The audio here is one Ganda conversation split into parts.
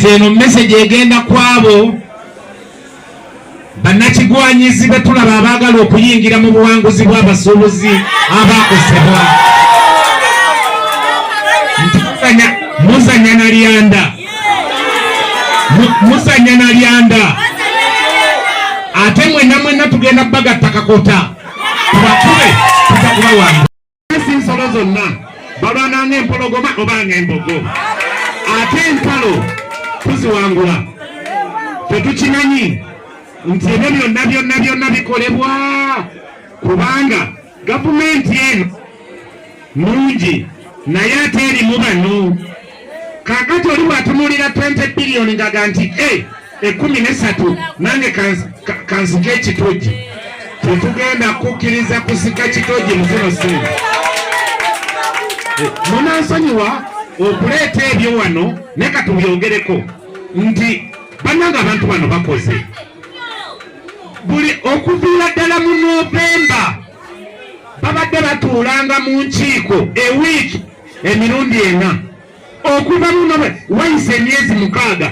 kati eno message egenda kwabo bannakigwanyizi be tulaba abaagala okuyingira mu buwanguzi bw'abasuubuzi abakosebwa. Muzanya na lyanda. Muzanya na lyanda. Ate mwenna tugenda bagatta kakota. Tubatule tutakuba wangu. Ensolo zonna balwana ng'empologoma oba ng'embogo. Ate entalo tuziwangula. Tetukimanyi nti ebyo byonna bikolebwa kubanga gavumenti eno nungi naye ate erimu bano. Kakati oli bw'atunulira 20 billion ngaga nti 13 nange kansika ekitogi. Tetugenda kukkiriza kusika kitogi mu zino sente. Munansonyiwa okuleeta ebyo wano ne katubyogereko nti bannanga abantu bano bakoze. Buli okuviira ddala mu Novemba babadde batuulanga mu nkiiko ewiiki emirundi 4 okuva mu Novemba wayise emyezi 6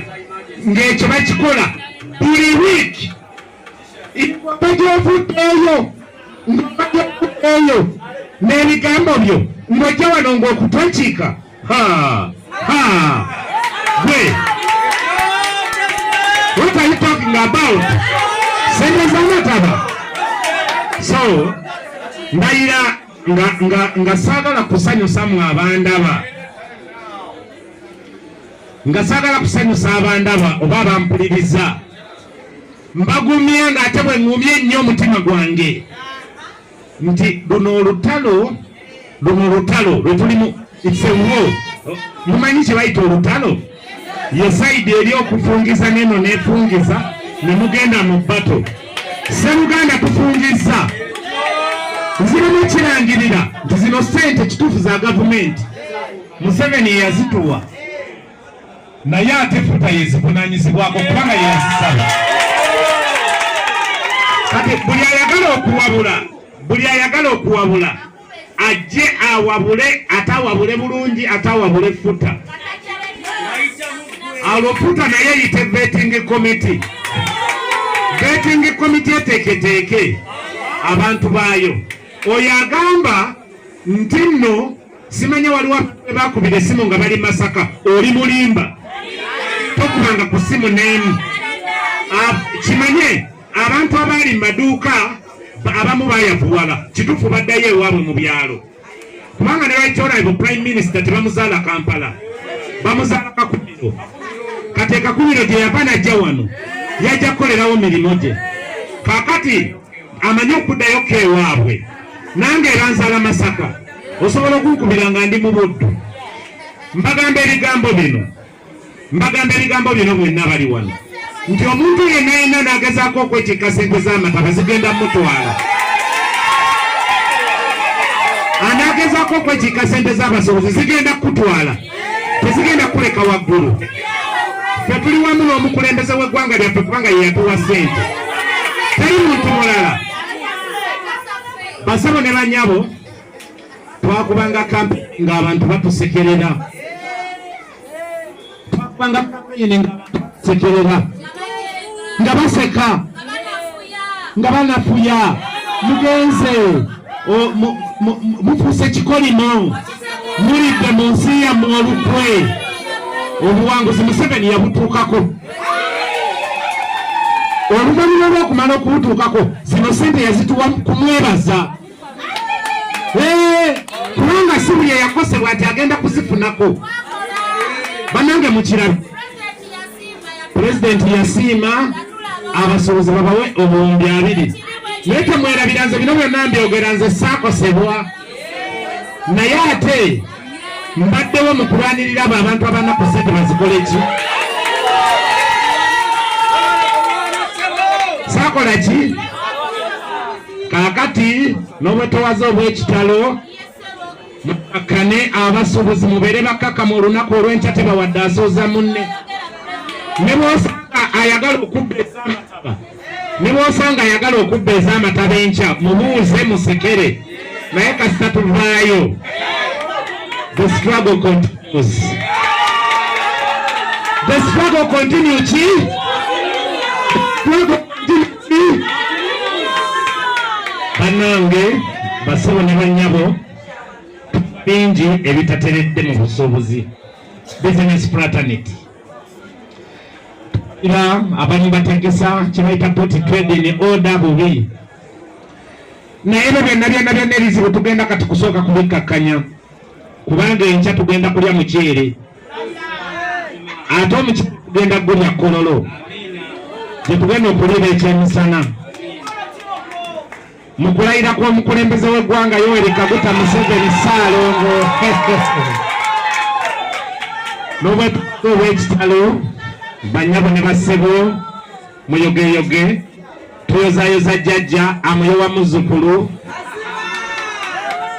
ng'ekyo bakikola buli wiiki. Bajovuddeeyo n'ebigambo byo ng'ojja wano ng'okutonkiika. Gwe what are you talking about? Sente z'amataba. So ndayira nga saagala kusanyusa mu abandaba. Nga saagala kusanyusa abandaba oba abampuliriza. Mbagumye ng'ate bwe ngumye nnyo omutima gwange nti luno olutalo lwe tulimu. It's a war. Mumanyi kye bayita olutalo? Ye saidi eri okufungiza neno nefungiza ne mugenda mu bato. Sseruganda tufungiza. Nziramu kirangirira nti zino sente kituufu za gavumenti Museveni yazituwa naye ate futa yezivunaanyizibwako kubanga yazisaba. Kati buli ayagala okuwabula ajje awabule, atawabule bulungi, atawabule futa. Alwo futa naye yite betting committee. Betting committee eteeketeeke abantu baayo. Oyo agamba nti nno simanya waliwo bakubira essimu nga bali Masaka oli mulimba tokubanga ku ssimu n'emu. Kimanye abantu abali maduuka abamu bayavuwala kituufu baddayo ewaabwe mu byalo kubanga ne Right Honorable Prime Minister tebamuzaala Kampala, bamuzaala Kakubiro. Kati Kakubiro gye yava najja wano yajja kukolerawo mirimu gye. Kakati amanyi okuddayo keewaabwe. Nange era nzaala Masaka, osobola okunkubira nga ndi mu buddu. Mbagamba ebigambo bino bwenna bali wano nti omuntu yenna n'agezaako okwetikka sente z'amataba zigenda mutwala. Anagezaako okwetikka sente z'abasuubuzi zigenda kutwala, tezigenda kuleka waggulu. Ffe tuli wamu n'omukulembeze w'eggwanga lyaffe kubanga ye yatuwa sente, teri muntu mulala. Basabo ne banyabo twakubanga kampeni ng'abantu batusekerera. Twakubanga kampeni ng'abantu batusekerera nga baseka nga banafuya. Mugenze mufuuse kikolimo, mulidde mu nsi yammwe olukwe. Obuwanguzi Museveni yabutuukako. Oluvannyuma lw'okumala okubutuukako zino sente yazituwa kumwebaza. Kubanga si buli eyakosebwa ati agenda kuzifunako. Bannange mukirabe Pulezidenti yasiima abasuubuzi babawe 200,000. Naye temwerabira nze bino byonna mbyogera nze saakosebwa. Naye ate mbaddewo mu kulwanirira abo abantu abanaku sente bazikole ki? Saakola ki? Kaakati n'obwetowaze obw'ekitalo mukkane abasuubuzi mubeere bakkakkamu olunaku olw'enkya tebawadde asooza munne. Ne bw'osanga ayagala okubba ez'amataba, ne bw'osanga ayagala okubba ez'amataba enkya mubuuze musekere, naye kasita tuvaayo. The struggle continues. The struggle will continue chi. Banange basabo ne banyabo bingi ebitateredde mu busobozi business fraternity ila abanyi bategesa kibaita poti trade in order bubi na ebe byonna ebizibu tugenda kati kusooka kubikkakkanya kubanga enkya tugenda kulya muceere ate omuceere tugenda gulya kololo gye tugenda okuliira ekyemisana mukulayira kw'omukulembeze w'eggwanga Yoweri Kaguta Museveni Ssaalongo n'obwekitalo banyabo ne bassebo muyogeyoge tuyozayoza jjajja amuyowa muzzukulu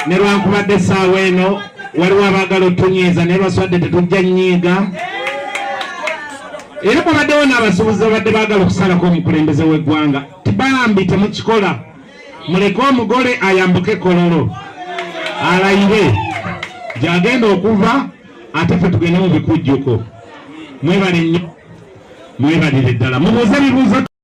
ne lwankubadde essaawa eno waliwo abaagala otunyiiza naye baswadde tetujja nnyiiga era babaddewo n'abasuubuzi babadde baagala okusalako omukulembeze w'eggwanga tibambi temukikola muleke omugole ayambuke kololo alayire gyagenda okuva ate ffe tugende mu bikujjuko mwebale nnyo mwebalire ddala mubuuze bibuuzo